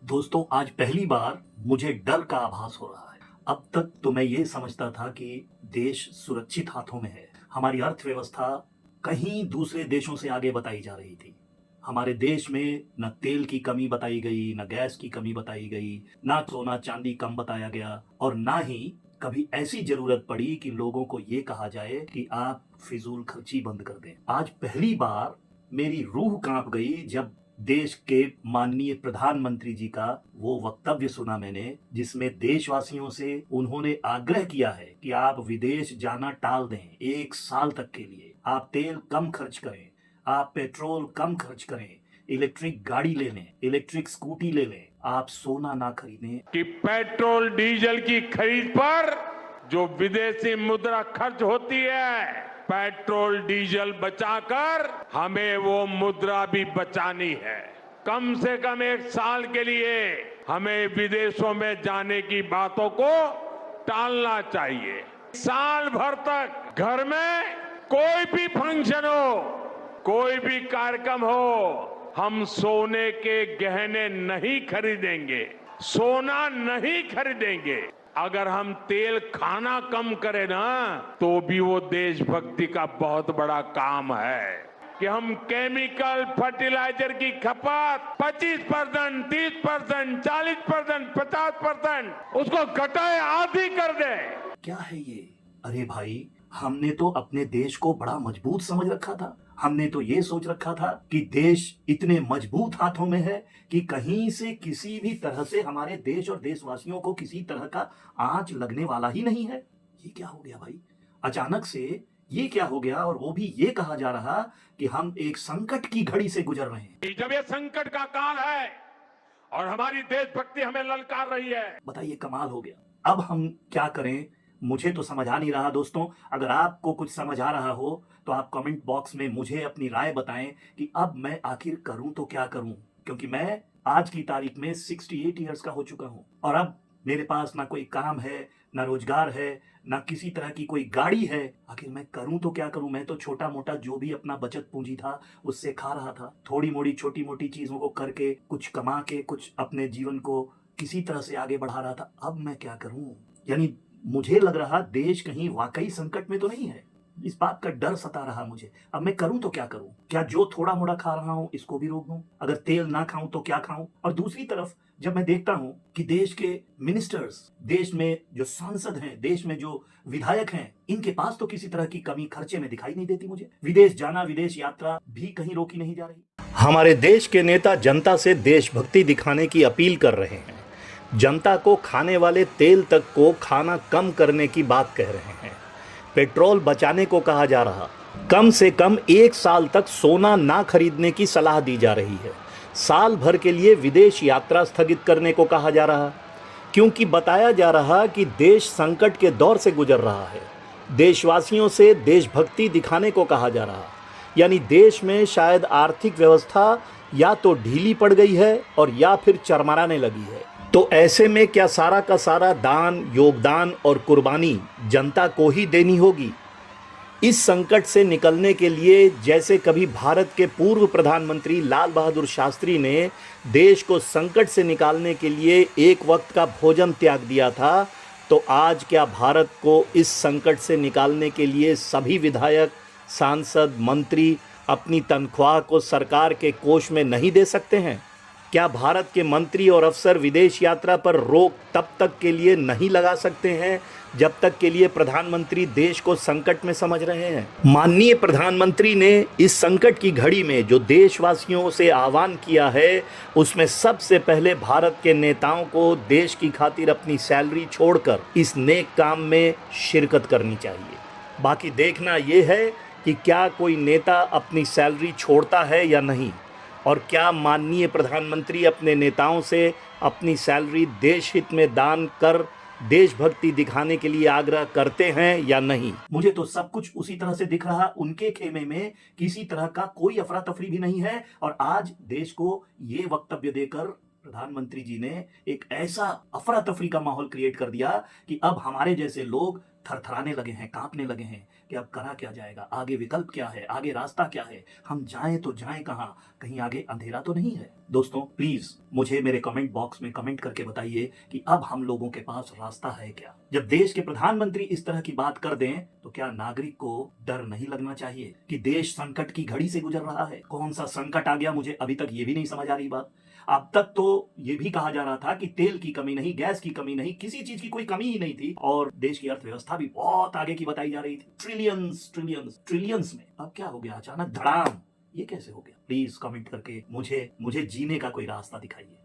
दोस्तों, आज पहली बार मुझे डर का आभास हो रहा है। अब तक तो मैं ये समझता था कि देश सुरक्षित हाथों में है। हमारी अर्थव्यवस्था कहीं दूसरे देशों से आगे बताई जा रही थी। हमारे देश में न तेल की कमी बताई गई, न गैस की कमी बताई गई, ना सोना चांदी कम बताया गया और ना ही कभी ऐसी जरूरत पड़ी कि लोगों को ये कहा जाए कि आप फिजूल खर्ची बंद कर दें। आज पहली बार मेरी रूह कांप गई जब देश के माननीय प्रधानमंत्री जी का वो वक्तव्य सुना मैंने, जिसमें देशवासियों से उन्होंने आग्रह किया है कि आप विदेश जाना टाल दें 1 साल तक के लिए। आप तेल कम खर्च करें, आप पेट्रोल कम खर्च करें, इलेक्ट्रिक गाड़ी ले लें, इलेक्ट्रिक स्कूटी ले लें, आप सोना ना खरीदें। कि पेट्रोल डीजल की खरीद पर जो विदेशी मुद्रा खर्च होती है, पेट्रोल डीजल बचाकर हमें वो मुद्रा भी बचानी है। कम से कम 1 साल के लिए हमें विदेशों में जाने की बातों को टालना चाहिए। साल भर तक घर में कोई भी फंक्शन हो, कोई भी कार्यक्रम हो, हम सोने के गहने नहीं खरीदेंगे, सोना नहीं खरीदेंगे। अगर हम तेल खाना कम करें ना, तो भी वो देशभक्ति का बहुत बड़ा काम है कि हम केमिकल फर्टिलाइजर की खपत 25%, 30%, 40%, 50% उसको घटाए, आधी कर दे। क्या है ये? अरे भाई, हमने तो अपने देश को बड़ा मजबूत समझ रखा था। हमने तो ये सोच रखा था कि देश इतने मजबूत हाथों में है कि कहीं से किसी भी तरह से हमारे देश और देशवासियों को किसी तरह का आंच लगने वाला ही नहीं है। ये क्या हो गया भाई? अचानक से ये क्या हो गया? और वो भी ये कहा जा रहा कि हम एक संकट की घड़ी से गुजर रहे हैं। जब ये संकट का काल है और हमारी देशभक्ति हमें ललकार रही है। बताइए, कमाल हो गया। अब हम क्या करें? मुझे तो समझ आ नहीं रहा। दोस्तों, अगर आपको कुछ समझ आ रहा हो तो आप कमेंट बॉक्स में मुझे अपनी राय बताएं कि अब मैं आखिर करूं तो क्या करूं, क्योंकि मैं आज की तारीख में 68 इयर्स का हो चुका हूं और अब मेरे पास ना कोई काम है, ना रोजगार है, ना किसी तरह की कोई गाड़ी है। आखिर मैं करूं तो क्या करूं? मैं तो छोटा मोटा जो भी अपना बचत पूंजी था उससे खा रहा था, थोड़ी मोड़ी छोटी मोटी चीजों को करके, कुछ कमा के, कुछ अपने जीवन को किसी तरह से आगे बढ़ा रहा था। अब मैं क्या करूं? यानी मुझे लग रहा देश कहीं वाकई संकट में तो नहीं है। इस बात का डर सता रहा मुझे। अब मैं करूं तो क्या करूं? क्या जो थोड़ा मोड़ा खा रहा हूं इसको भी रोक दूं? अगर तेल ना खाऊं तो क्या खाऊं? और दूसरी तरफ जब मैं देखता हूं कि देश के मिनिस्टर्स, देश में जो सांसद हैं, देश में जो विधायक हैं, इनके पास तो किसी तरह की कमी खर्चे में दिखाई नहीं देती मुझे। विदेश जाना, विदेश यात्रा भी कहीं रोकी नहीं जा रही। हमारे देश के नेता जनता से देशभक्ति दिखाने की अपील कर रहे हैं। जनता को खाने वाले तेल तक को खाना कम करने की बात कह रहे हैं। पेट्रोल बचाने को कहा जा रहा। कम से कम 1 साल तक सोना ना खरीदने की सलाह दी जा रही है। साल भर के लिए विदेश यात्रा स्थगित करने को कहा जा रहा, क्योंकि बताया जा रहा कि देश संकट के दौर से गुजर रहा है। देशवासियों से देशभक्ति दिखाने को कहा जा रहा, यानी देश में शायद आर्थिक व्यवस्था या तो ढीली पड़ गई है और या फिर चरमराने लगी है। तो ऐसे में क्या सारा का सारा दान, योगदान और कुर्बानी जनता को ही देनी होगी? इस संकट से निकलने के लिए जैसे कभी भारत के पूर्व प्रधानमंत्री लाल बहादुर शास्त्री ने देश को संकट से निकालने के लिए एक वक्त का भोजन त्याग दिया था, तो आज क्या भारत को इस संकट से निकालने के लिए सभी विधायक, सांसद, मंत्री अपनी तनख्वाह को सरकार के कोष में नहीं दे सकते हैं? क्या भारत के मंत्री और अफसर विदेश यात्रा पर रोक तब तक के लिए नहीं लगा सकते हैं जब तक के लिए प्रधानमंत्री देश को संकट में समझ रहे हैं? माननीय प्रधानमंत्री ने इस संकट की घड़ी में जो देशवासियों से आह्वान किया है, उसमें सबसे पहले भारत के नेताओं को देश की खातिर अपनी सैलरी छोड़कर इस नेक काम में शिरकत करनी चाहिए। बाकी देखना ये है कि क्या कोई नेता अपनी सैलरी छोड़ता है या नहीं, और क्या माननीय प्रधानमंत्री अपने नेताओं से अपनी सैलरी देश हित में दान कर देशभक्ति दिखाने के लिए आग्रह करते हैं या नहीं। मुझे तो सब कुछ उसी तरह से दिख रहा। उनके खेमे में किसी तरह का कोई अफरा तफरी भी नहीं है और आज देश को ये वक्तव्य देकर प्रधानमंत्री जी ने एक ऐसा अफरा तफरी का माहौल क्रिएट कर दिया कि अब हमारे जैसे लोग थरथराने लगे हैं, कांपने लगे हैं कि अब करा क्या जाएगा, आगे विकल्प क्या है, आगे रास्ता क्या है, हम जाएं तो जाएं कहां, कहीं आगे अंधेरा तो नहीं है। दोस्तों प्लीज मुझे मेरे कमेंट बॉक्स में कमेंट करके बताइए कि अब हम लोगों के पास रास्ता है क्या। जब देश के प्रधानमंत्री इस तरह की बात कर दें तो क्या नागरिक को डर नहीं लगना चाहिए कि देश संकट की घड़ी से गुजर रहा है? कौन सा संकट आ गया, मुझे अभी तक ये भी नहीं समझ आ रही बात। अब तक तो ये भी कहा जा रहा था कि तेल की कमी नहीं, गैस की कमी नहीं, किसी चीज की कोई कमी ही नहीं थी और देश की अर्थव्यवस्था भी बहुत आगे की बताई जा रही थी, ट्रिलियंस ट्रिलियंस ट्रिलियंस में। अब क्या हो गया अचानक धड़ाम, ये कैसे हो गया? प्लीज कमेंट करके मुझे जीने का कोई रास्ता दिखाइए।